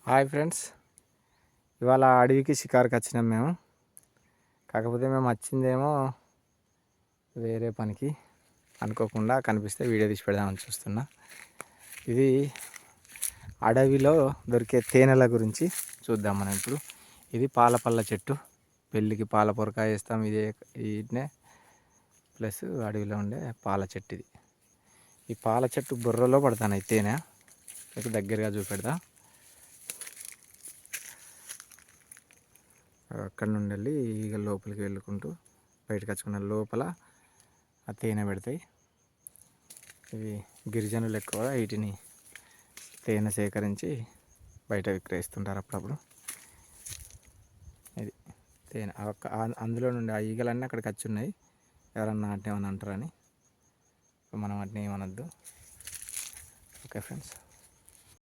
Hi friends, ఇవాళ అడవికి షికారుకి వచ్చినాం మేము. కాకపోతే మేము వచ్చిందేమో వేరే పనికి, అనుకోకుండా కనిపిస్తే వీడియో తీసి పెడదామని చూస్తున్నా. ఇది అడవిలో దొరికే తేనెల గురించి చూద్దాం మనం ఇప్పుడు. ఇది పాలపల్ల చెట్టు, పెళ్ళికి పాల పొరకాయ వేస్తాం. వీటినే ప్లస్ అడవిలో ఉండే పాల చెట్టు ఇది. ఈ పాల చెట్టు బుర్రలో పడతాను తేనె, మీకు దగ్గరగా చూపెడతా. అక్కడి నుండి వెళ్ళి ఈగ లోపలికి వెళ్ళుకుంటూ బయటకు వచ్చుకున్న లోపల ఆ తేనె పెడతాయి. ఇవి గిరిజనులు ఎక్కువ వీటిని తేనె సేకరించి బయట విక్రయిస్తుంటారు అప్పుడప్పుడు. ఇది తేనె అందులో నుండి ఆ ఈగలన్నీ అక్కడికి వచ్చి ఉన్నాయి. ఎవరన్నా వాటిని ఏమన్నా అంటారని, మనం వాటిని ఏమనొద్దు. Okay friends.